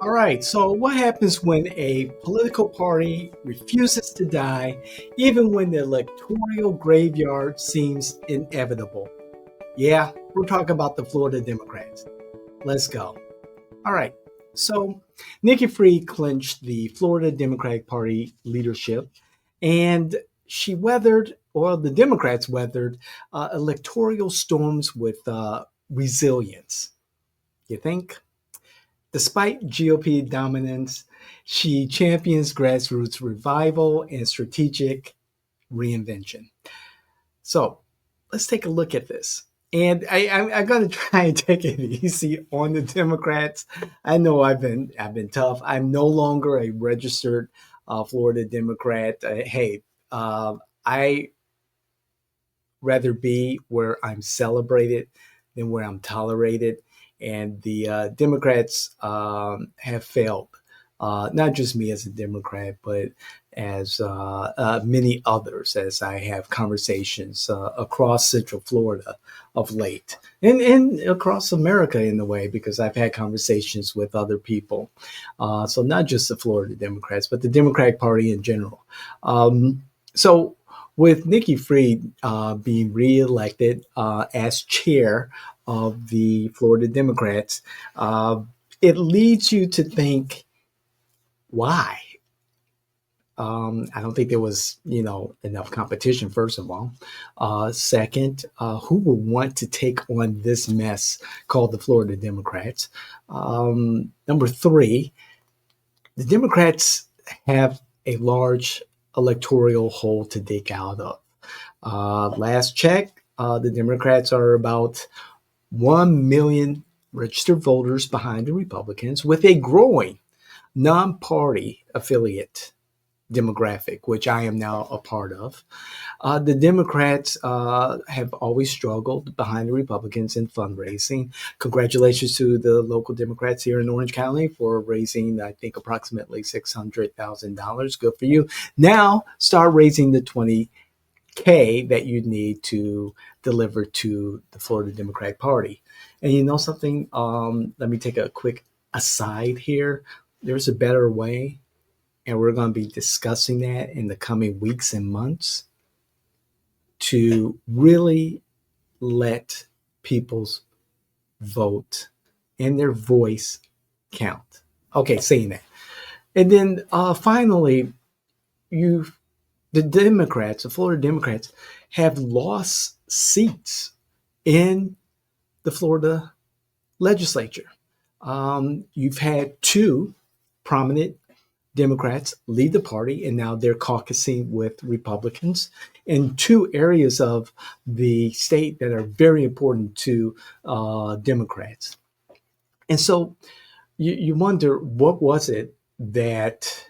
All right, so what happens when a political party refuses to die, even when the electoral graveyard seems inevitable? Yeah, we're talking about the Florida Democrats. Let's go. All right, so Nikki Fried clinched the Florida Democratic Party leadership, and she weathered, or the Democrats weathered, electoral storms with resilience. You think? Despite GOP dominance, she champions grassroots revival and strategic reinvention. So let's take a look at this. And I'm going to try and take it easy on the Democrats. I know I've been tough. I'm no longer a registered Florida Democrat. Hey, I rather be where I'm celebrated than where I'm tolerated. And the Democrats have failed, not just me as a Democrat, but as many others, as I have conversations across Central Florida of late, and across America in a way, because I've had conversations with other people. So not just the Florida Democrats, but the Democratic Party in general. So with Nikki Fried being reelected as chair of the Florida Democrats, it leads you to think, why? I don't think there was, enough competition. First of all, second, who would want to take on this mess called the Florida Democrats? Number three, the Democrats have a large electoral hole to dig out of. Last check, the Democrats are about 1 million registered voters behind the Republicans, with a growing non party affiliate demographic, which I am now a part of. The Democrats have always struggled behind the Republicans in fundraising. Congratulations to the local Democrats here in Orange County for raising, I think, approximately $600,000. Good for you. Now start raising the 20K that you need to deliver to the Florida Democratic Party. And you know something? Let me take a quick aside here. There's a better way, and we're going to be discussing that in the coming weeks and months, to really let people's vote and their voice count. Okay, saying that. And then finally, you the Democrats, the Florida Democrats, have lost seats in the Florida legislature. You've had two prominent Democrats lead the party, and now they're caucusing with Republicans in two areas of the state that are very important to Democrats. And so you wonder, what was it that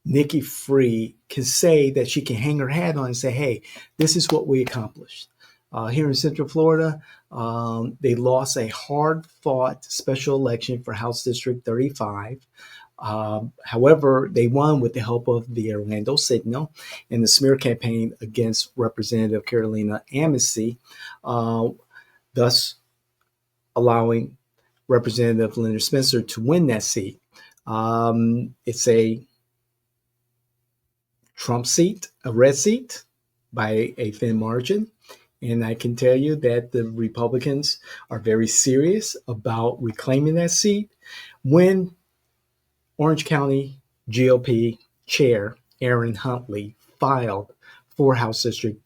Nikki Fried can say that she can hang her hat on and say, hey, this is what we accomplished. Here in Central Florida, they lost a hard fought special election for House District 35. However, they won with the help of the Orlando Signal and the smear campaign against Representative Carolina Amnesty, thus allowing Representative Leonard Spencer to win that seat. It's a Trump seat, a red seat, by a thin margin. And I can tell you that the Republicans are very serious about reclaiming that seat. When Orange County GOP Chair Aaron Huntley filed for House District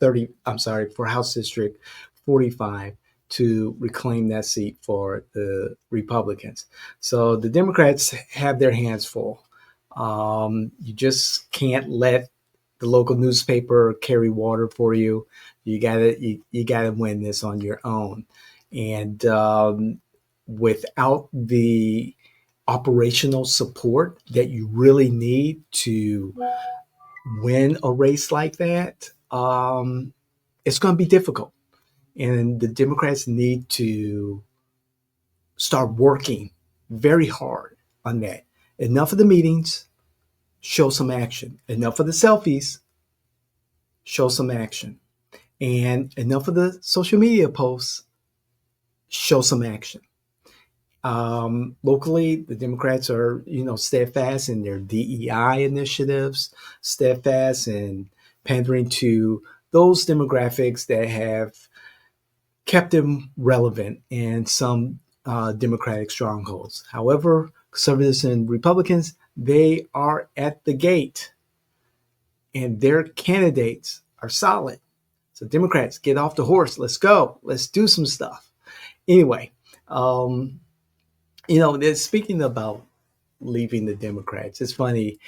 30, I'm sorry, for House District 45 to reclaim that seat for the Republicans. So the Democrats have their hands full. You just can't let the local newspaper carry water for you. You gotta win this on your own. And without the operational support that you really need to win a race like that, it's going to be difficult. And the Democrats need to start working very hard on that. Enough of the meetings, show some action. Enough of the selfies, show some action. And enough of the social media posts, show some action. Locally, the Democrats are, steadfast in their DEI initiatives, steadfast in pandering to those demographics that have kept them relevant in some Democratic strongholds. However, conservatives and Republicans, they are at the gate and their candidates are solid. So, Democrats, get off the horse. Let's go. Let's do some stuff. Anyway, um, speaking about leaving the Democrats, it's funny.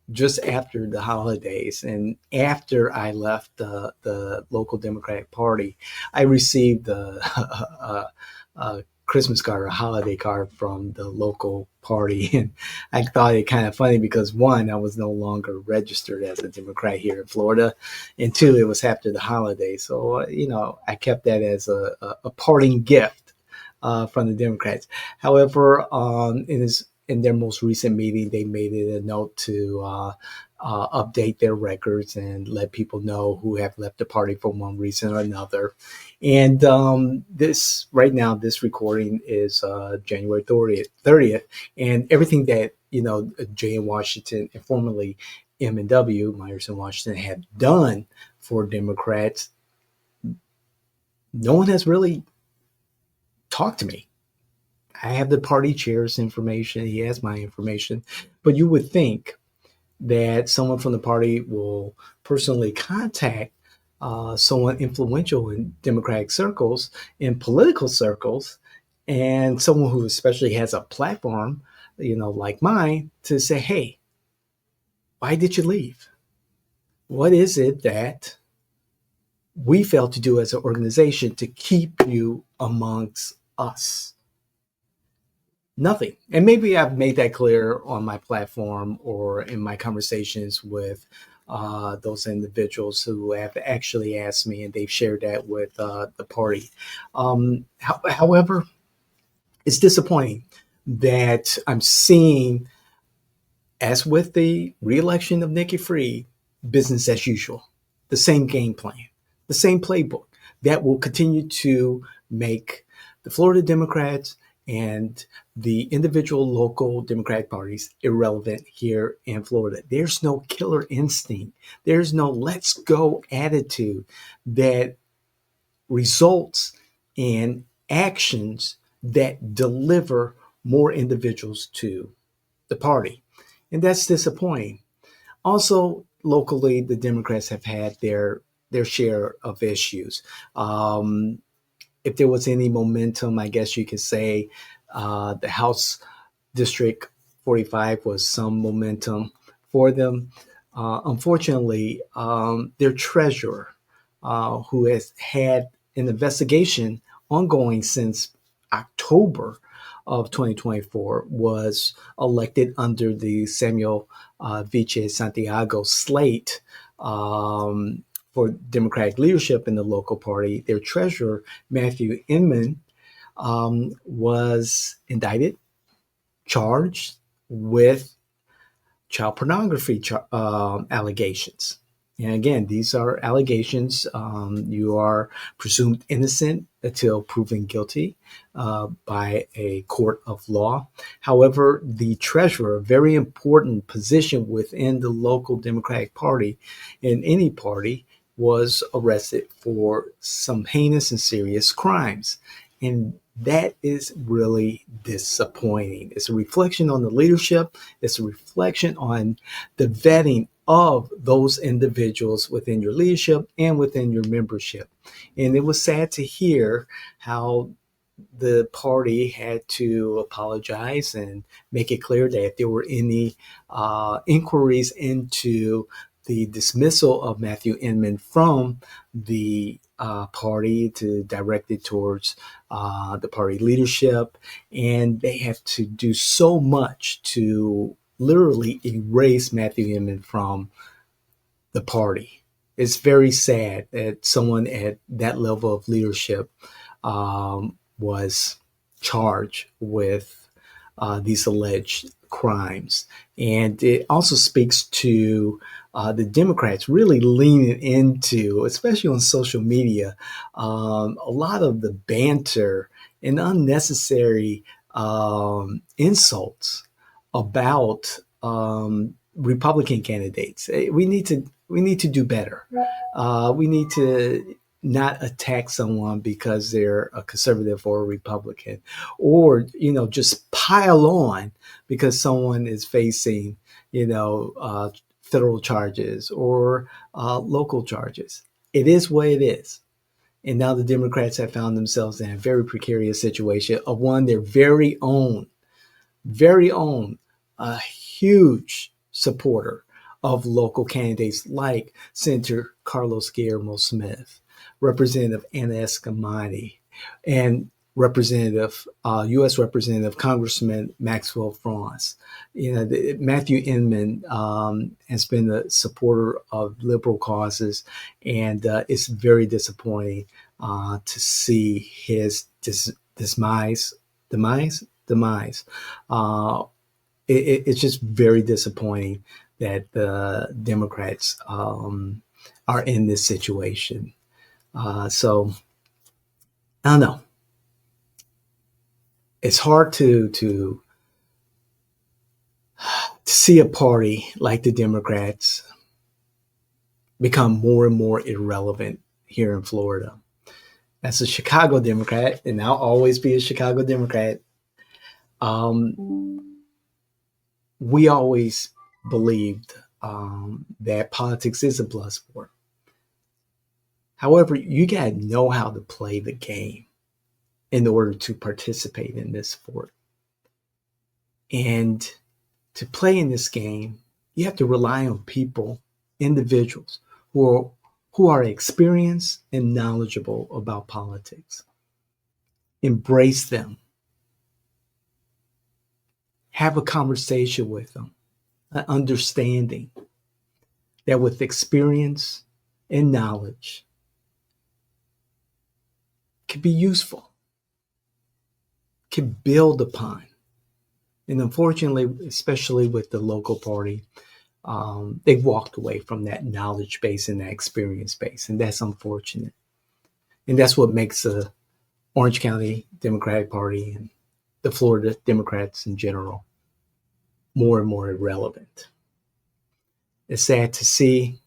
Just after the holidays and after I left the local Democratic Party, I received a Christmas card or a holiday card from the local party. And I thought it kind of funny because one, I was no longer registered as a Democrat here in Florida. And two, it was after the holiday. So, I kept that as a parting gift from the Democrats. However, in their most recent meeting, they made it a note to update their records and let people know who have left the party for one reason or another. And this right now, this recording is January 30th, and everything that Jay in Washington and formerly M&W Myers and Washington have done for Democrats, no one has really talked to me. I have the party chair's information. He has my information. But you would think that someone from the party will personally contact someone influential in Democratic circles, in political circles, and someone who especially has a platform, like mine, to say, hey, why did you leave? What is it that we failed to do as an organization to keep you amongst us? Nothing. And maybe I've made that clear on my platform or in my conversations with those individuals who have actually asked me, and they've shared that with the party. However, it's disappointing that I'm seeing, as with the reelection of Nikki Fried, business as usual, the same game plan, the same playbook that will continue to make the Florida Democrats and the individual local Democratic parties irrelevant here in Florida. There's no killer instinct. There's no let's go attitude that results in actions that deliver more individuals to the party. And that's disappointing. Also, locally, the Democrats have had their share of issues. If there was any momentum, I guess you could say the House District 45 was some momentum for them. Unfortunately, their treasurer, who has had an investigation ongoing since October of 2024, was elected under the Samuel Vice Santiago slate for Democratic leadership in the local party. Their treasurer, Matthew Inman, was indicted, charged with child pornography allegations. And again, these are allegations. You are presumed innocent until proven guilty by a court of law. However, the treasurer, a very important position within the local Democratic Party, in any party, was arrested for some heinous and serious crimes. And that is really disappointing. It's a reflection on the leadership. It's a reflection on the vetting of those individuals within your leadership and within your membership. And it was sad to hear how the party had to apologize and make it clear that if there were any inquiries into the dismissal of Matthew Inman from the party, to direct it towards the party leadership. And they have to do so much to literally erase Matthew Inman from the party. It's very sad that someone at that level of leadership was charged with these alleged crimes. And it also speaks to the Democrats really leaning into, especially on social media, a lot of the banter and unnecessary insults about Republican candidates. We need to do better. We need to not attack someone because they're a conservative or a Republican, or just pile on because someone is facing federal charges or local charges. It is what it is. And now the Democrats have found themselves in a very precarious situation of one their very own, a huge supporter of local candidates like Senator Carlos Guillermo Smith, Representative Anna Escamani, and U.S. Representative Congressman Maxwell France. Matthew Inman has been a supporter of liberal causes, and it's very disappointing to see his demise. It's just very disappointing that the Democrats are in this situation. So I don't know. It's hard to see a party like the Democrats become more and more irrelevant here in Florida. As a Chicago Democrat, and I'll always be a Chicago Democrat, we always believed that politics is a blood sport. However, you got to know how to play the game in order to participate in this sport. And to play in this game, you have to rely on people, individuals who are experienced and knowledgeable about politics. Embrace them. Have a conversation with them, an understanding that with experience and knowledge can be useful, can build upon. And unfortunately, especially with the local party, they've walked away from that knowledge base and that experience base. And that's unfortunate. And that's what makes the Orange County Democratic Party and the Florida Democrats in general more and more irrelevant. It's sad to see.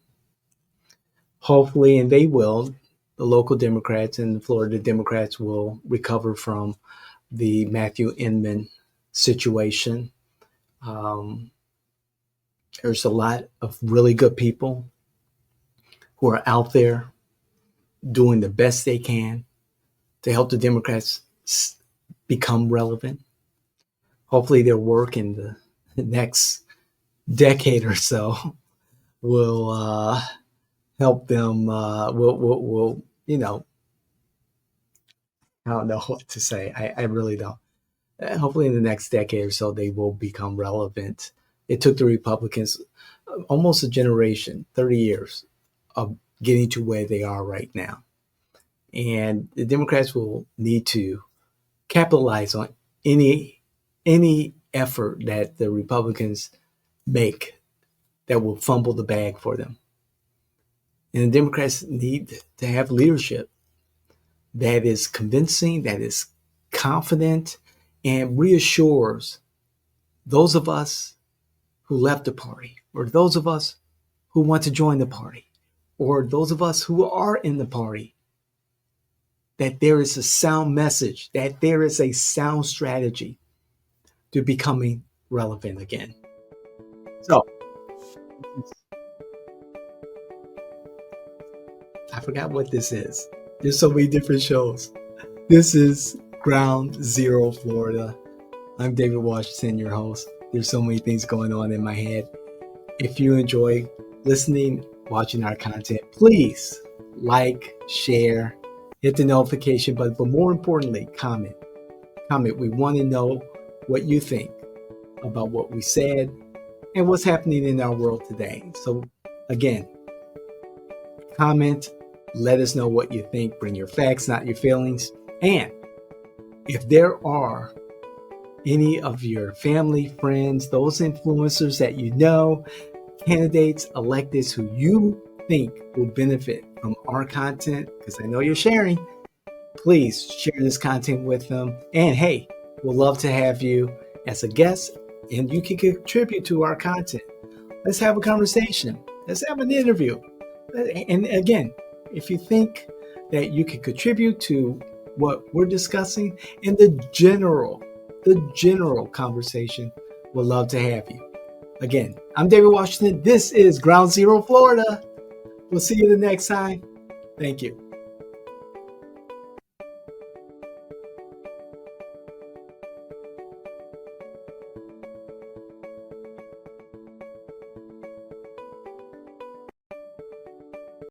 Hopefully, and they will, the local Democrats and the Florida Democrats will recover from the Matthew Inman situation. There's a lot of really good people who are out there doing the best they can to help the Democrats become relevant. Hopefully their work in the next decade or so will help them, will I don't know what to say. I really don't. Hopefully in the next decade or so, they will become relevant. It took the Republicans almost a generation, 30 years, of getting to where they are right now. And the Democrats will need to capitalize on any effort that the Republicans make that will fumble the bag for them. And the Democrats need to have leadership that is convincing, that is confident, and reassures those of us who left the party, or those of us who want to join the party, or those of us who are in the party, that there is a sound message, that there is a sound strategy to becoming relevant again. So, I forgot what this is. There's so many different shows. This is Ground Zero Florida. I'm David Washington, your host. There's so many things going on in my head. If you enjoy listening, watching our content, please like, share, hit the notification button, but more importantly, comment. We want to know what you think about what we said and what's happening in our world today. So again, comment, let us know what you think. Bring your facts, not your feelings. And if there are any of your family, friends, those influencers that you know, candidates, electeds who you think will benefit from our content, because I know you're sharing, Please share this content with them. And hey, we'd love to have you as a guest, and you can contribute to our content. Let's have a conversation. Let's have an interview. And again, if you think that you can contribute to what we're discussing in the general conversation, we'd love to have you. Again, I'm David Washington. This is Ground Zero, Florida. We'll see you the next time. Thank you.